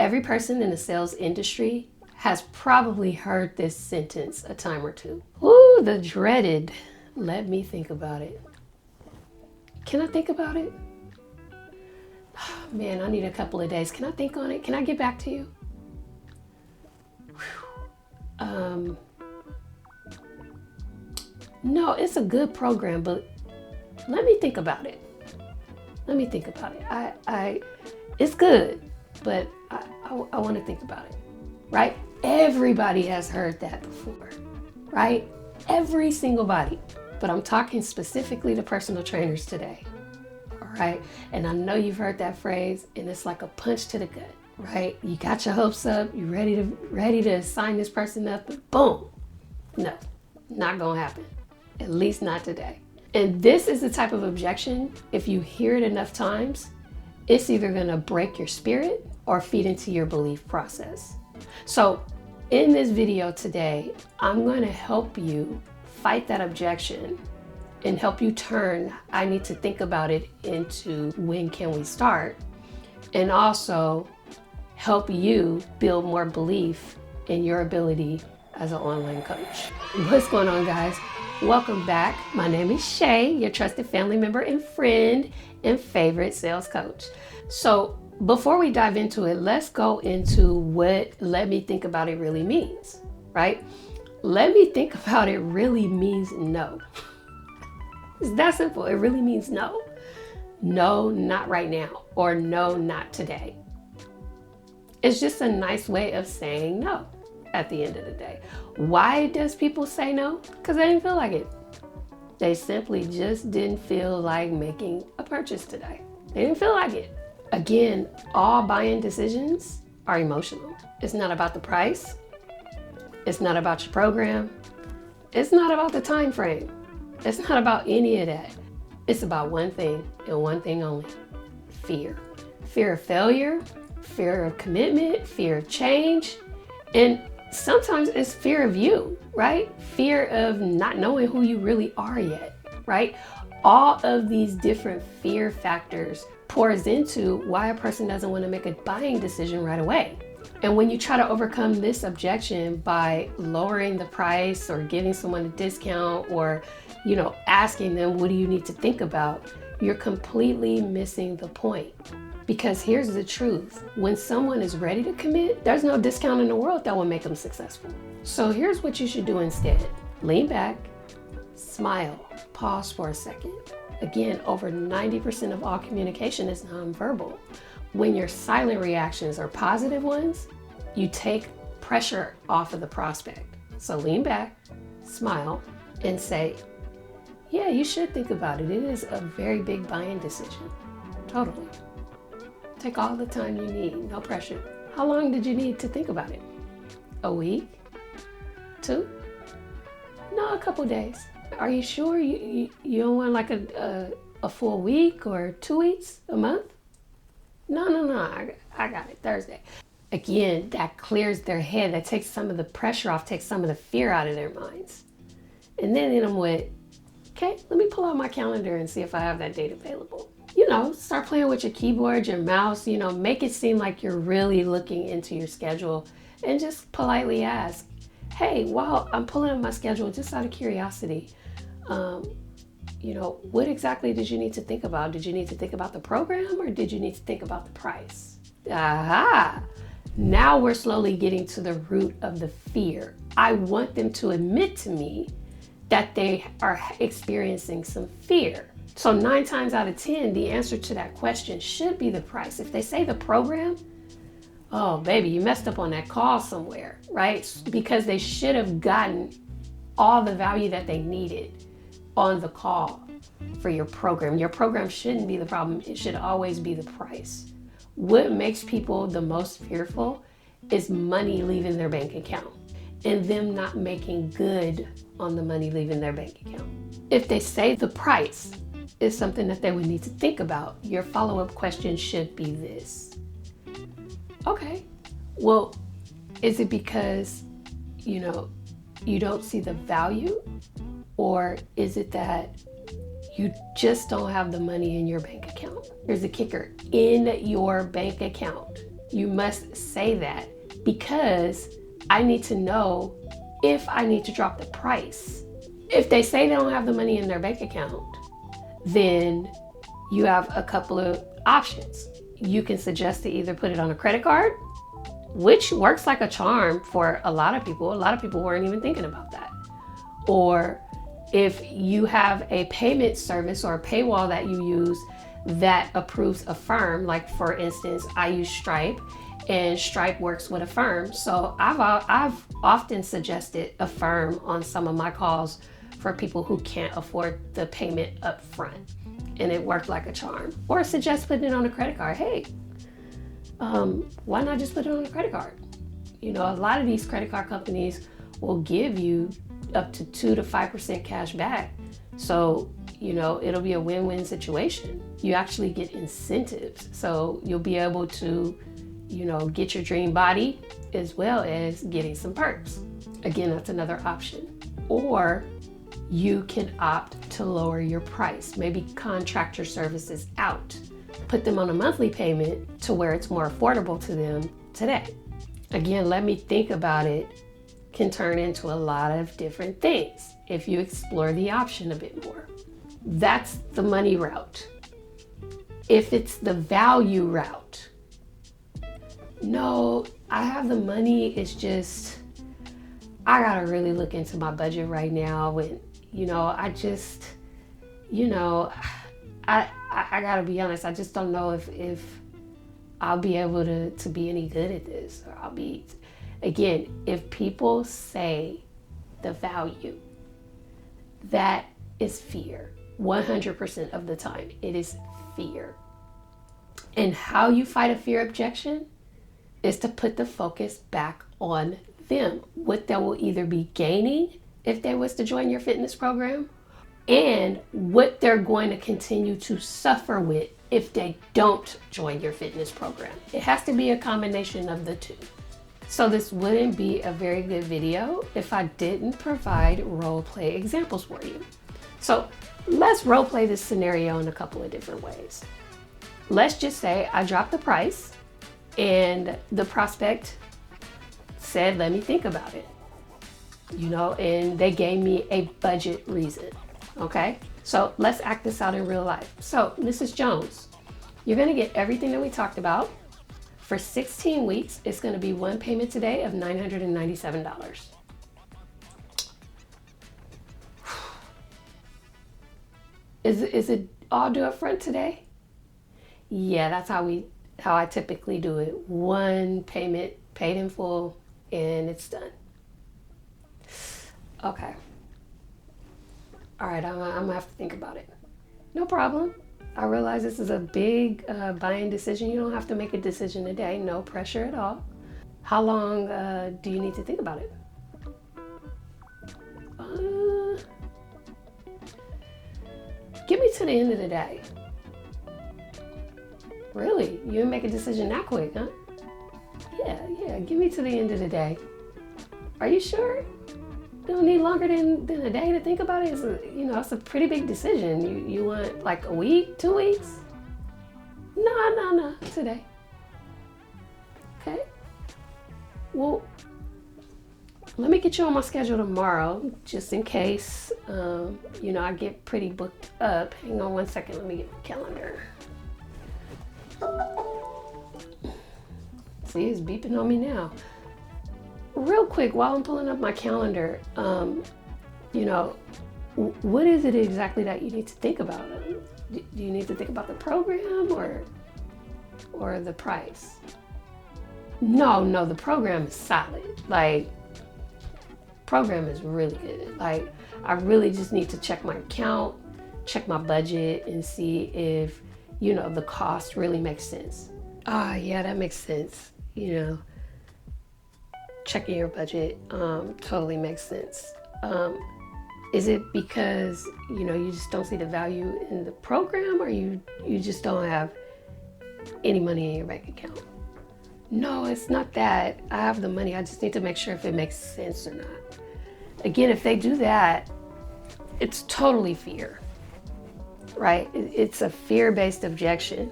Every person in the sales industry has probably heard this sentence a time or two. Ooh, the dreaded, let me think about it. Can I think about it? Man, I need a couple of days. Can I think on it? Can I get back to you? No, it's a good program, but let me think about it. It's good, but I want to think about it, right? Everybody has heard that before, right? Every single body, but I'm talking specifically to personal trainers today, all right? And I know you've heard that phrase, and it's like a punch to the gut, right? You got your hopes up, you're ready to sign this person up, but boom, no, not gonna happen, at least not today. And this is the type of objection, if you hear it enough times, it's either gonna break your spirit or feed into your belief process. So in this video today, I'm gonna help you fight that objection and help you turn, I need to think about it, into when can we start? And also help you build more belief in your ability as an online coach. What's going on, guys? Welcome back. My name is Shay, your trusted family member and friend and favorite sales coach. So before we dive into it, let's go into what let me think about it really means, right? Let me think about it really means no. It's that simple. It really means no. No, not right now, or no, not today. It's just a nice way of saying no at the end of the day. Why does people say no? Because they didn't feel like it. They simply just didn't feel like making a purchase today. They didn't feel like it. Again, all buying decisions are emotional. It's not about the price. It's not about your program. It's not about the time frame. It's not about any of that. It's about one thing and one thing only: fear. Fear of failure, fear of commitment, fear of change, and sometimes it's fear of you, right? Fear of not knowing who you really are yet, right? All of these different fear factors pours into why a person doesn't want to make a buying decision right away. And when you try to overcome this objection by lowering the price or giving someone a discount or, asking them, what do you need to think about? You're completely missing the point. Because here's the truth. When someone is ready to commit, there's no discount in the world that will make them successful. So here's what you should do instead. Lean back, smile, pause for a second. Again, over 90% of all communication is nonverbal. When your silent reactions are positive ones, you take pressure off of the prospect. So lean back, smile, and say, yeah, you should think about it. It is a very big buying decision. Totally. Take all the time you need, no pressure. How long did you need to think about it? A week? 2? No, a couple days. Are you sure you don't want like a full week or 2 weeks, a month? No, I got it, Thursday. Again, that clears their head. That takes some of the pressure off, takes some of the fear out of their minds. And then hit them with, okay, let me pull out my calendar and see if I have that date available. Start playing with your keyboard, your mouse, make it seem like you're really looking into your schedule and just politely ask, hey, while I'm pulling up my schedule, just out of curiosity, what exactly did you need to think about? Did you need to think about the program or did you need to think about the price? Aha! Now we're slowly getting to the root of the fear. I want them to admit to me that they are experiencing some fear. So 9 times out of 10, the answer to that question should be the price. If they say the program, oh baby, you messed up on that call somewhere, right? Because they should have gotten all the value that they needed on the call for your program. Your program shouldn't be the problem. It should always be the price. What makes people the most fearful is money leaving their bank account and them not making good on the money leaving their bank account. If they say the price is something that they would need to think about, your follow-up question should be this. Okay, well, is it because, you don't see the value? Or is it that you just don't have the money in your bank account? Here's the kicker. In your bank account, You must say that because I need to know if I need to drop the price. If they say they don't have the money in their bank account, then you have a couple of options. You can suggest to either put it on a credit card, which works like a charm for a lot of people. A lot of people weren't even thinking about that. Or if you have a payment service or a paywall that you use that approves Affirm, like for instance, I use Stripe, and Stripe works with Affirm. So I've often suggested Affirm on some of my calls for people who can't afford the payment up front, and it worked like a charm. Or suggest putting it on a credit card. Hey, why not just put it on a credit card? You know, a lot of these credit card companies will give you up to 2 to 5% cash back. So, you know, it'll be a win-win situation. You actually get incentives. So you'll be able to, you know, get your dream body as well as getting some perks. Again, that's another option. Or you can opt to lower your price. Maybe contract your services out. Put them on a monthly payment to where it's more affordable to them today. Again, let me think about it can turn into a lot of different things if you explore the option a bit more. That's the money route. If it's the value route, no, I have the money, it's just, I gotta really look into my budget right now. And, you know, I just, you know, I gotta be honest, I just don't know if I'll be able to be any good at this, or I'll be, again, if people say the value, that is fear. 100% of the time, it is fear. And how you fight a fear objection is to put the focus back on them. What they will either be gaining if they was to join your fitness program, and what they're going to continue to suffer with if they don't join your fitness program. It has to be a combination of the two. So this wouldn't be a very good video if I didn't provide role play examples for you. So let's role play this scenario in a couple of different ways. Let's just say I dropped the price and the prospect said, let me think about it. You know, and they gave me a budget reason. Okay, so let's act this out in real life. So Mrs. Jones, you're gonna get everything that we talked about. For 16 weeks, it's gonna be one payment today of $997. Is it all due up front today? Yeah, that's how I typically do it. One payment, paid in full, and it's done. Okay. All right, I'm gonna have to think about it. No problem. I realize this is a big buying decision. You don't have to make a decision today. No pressure at all. How long do you need to think about it? Give me to the end of the day. Really? You didn't make a decision that quick, huh? Yeah. Give me to the end of the day. Are you sure? You don't need longer than a day to think about it. It's a pretty big decision. You want like a week, 2 weeks? No, today. Okay. Well, let me get you on my schedule tomorrow, just in case, I get pretty booked up. Hang on 1 second, let me get my calendar. See, it's beeping on me now. Real quick, while I'm pulling up my calendar, what is it exactly that you need to think about? Do you need to think about the program or the price? No, the program is solid. Like, program is really good. Like, I really just need to check my account, check my budget, and see if, the cost really makes sense. Yeah, that makes sense. Checking your budget totally makes sense. Is it because, you just don't see the value in the program, or you just don't have any money in your bank account? No, it's not that. I have the money. I just need to make sure if it makes sense or not. Again, if they do that, it's totally fear, right? It's a fear-based objection,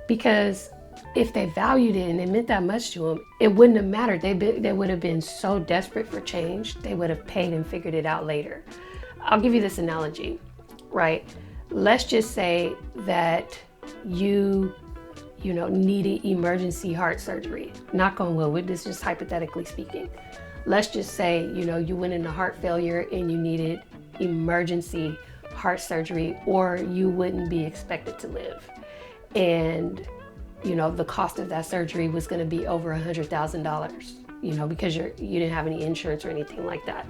because if they valued it and it meant that much to them, it wouldn't have mattered. They would have been so desperate for change, they would have paid and figured it out later. I'll give you this analogy, right? Let's just say that you needed emergency heart surgery. Knock on wood, this is just hypothetically speaking. Let's just say, you went into heart failure and you needed emergency heart surgery, or you wouldn't be expected to live. And, the cost of that surgery was going to be over $100,000, because you didn't have any insurance or anything like that.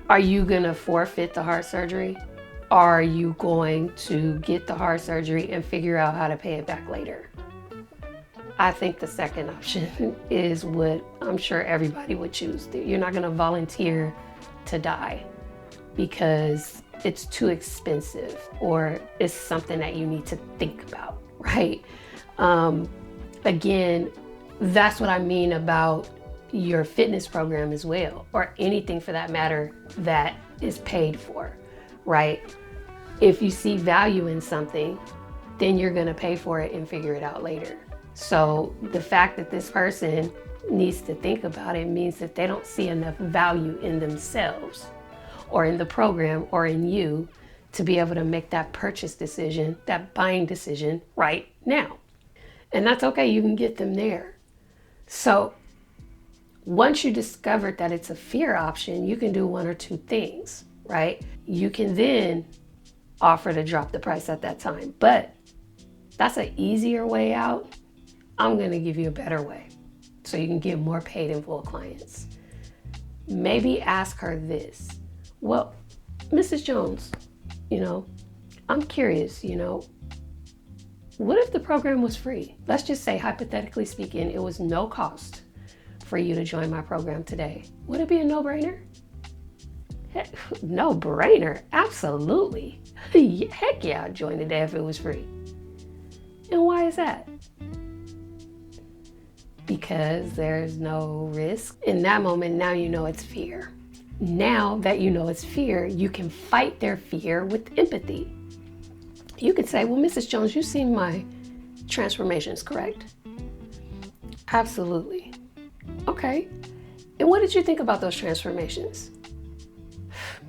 Are you going to forfeit the heart surgery? Are you going to get the heart surgery and figure out how to pay it back later? I think the second option is what I'm sure everybody would choose. You're not going to volunteer to die because it's too expensive or it's something that you need to think about, right? Again, that's what I mean about your fitness program as well, or anything for that matter that is paid for, right? If you see value in something, then you're going to pay for it and figure it out later. So the fact that this person needs to think about it means that they don't see enough value in themselves or in the program or in you to be able to make that purchase decision, that buying decision right now. And that's okay, you can get them there. So once you discovered that it's a fear option, you can do one or two things, right? You can then offer to drop the price at that time, but that's an easier way out. I'm going to give you a better way so you can get more paid in full clients. Maybe ask her this. Well, Mrs. Jones, I'm curious, what if the program was free? Let's just say, hypothetically speaking, it was no cost for you to join my program today. Would it be a no-brainer? No-brainer, absolutely. Heck yeah, I'd join today if it was free. And why is that? Because there's no risk. In that moment, now you know it's fear. Now that you know it's fear, you can fight their fear with empathy. You could say, well, Mrs. Jones, you've seen my transformations, correct? Absolutely. Okay. And what did you think about those transformations?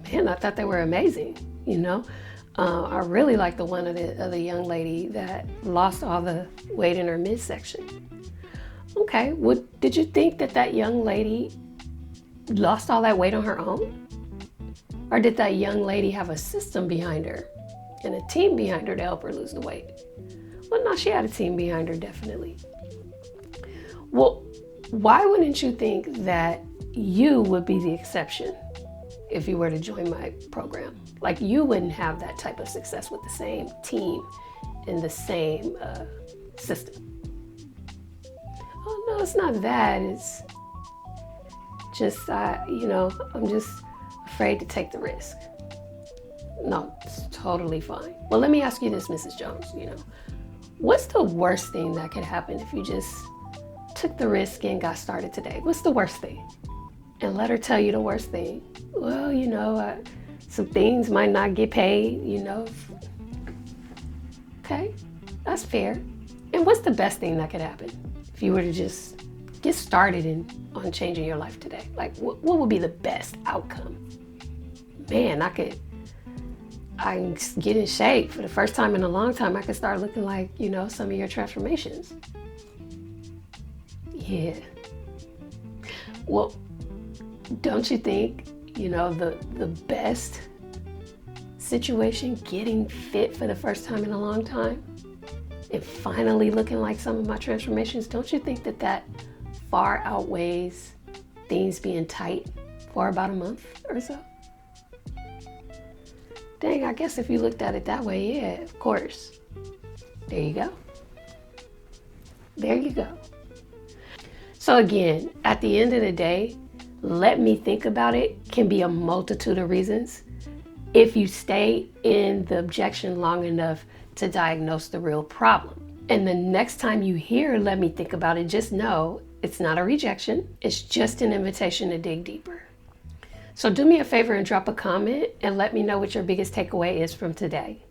Man, I thought they were amazing, I really like the one of the young lady that lost all the weight in her midsection. Okay, well, did you think that young lady lost all that weight on her own? Or did that young lady have a system behind her and a team behind her to help her lose the weight? Well, no, she had a team behind her, definitely. Well, why wouldn't you think that you would be the exception if you were to join my program? Like, you wouldn't have that type of success with the same team and the same system. Oh, no, it's not that. It's just, I'm just afraid to take the risk. No, it's totally fine. Well, let me ask you this, Mrs. Jones, what's the worst thing that could happen if you just took the risk and got started today? What's the worst thing? And let her tell you the worst thing. Well, some things might not get paid, Okay, that's fair. And what's the best thing that could happen if you were to just get started on changing your life today? Like, what would be the best outcome? Man, I can get in shape for the first time in a long time. I could start looking like, some of your transformations. Yeah. Well, don't you think, the best situation, getting fit for the first time in a long time and finally looking like some of my transformations, don't you think that far outweighs things being tight for about a month or so? Dang, I guess if you looked at it that way, yeah, of course. There you go. There you go. So again, at the end of the day, let me think about it can be a multitude of reasons if you stay in the objection long enough to diagnose the real problem. And the next time you hear let me think about it, just know it's not a rejection. It's just an invitation to dig deeper. So do me a favor and drop a comment and let me know what your biggest takeaway is from today.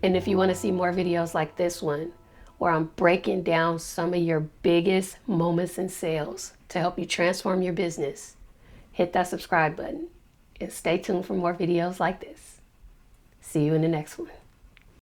And if you want to see more videos like this one, where I'm breaking down some of your biggest moments in sales to help you transform your business. Hit that subscribe button and stay tuned for more videos like this. See you in the next one.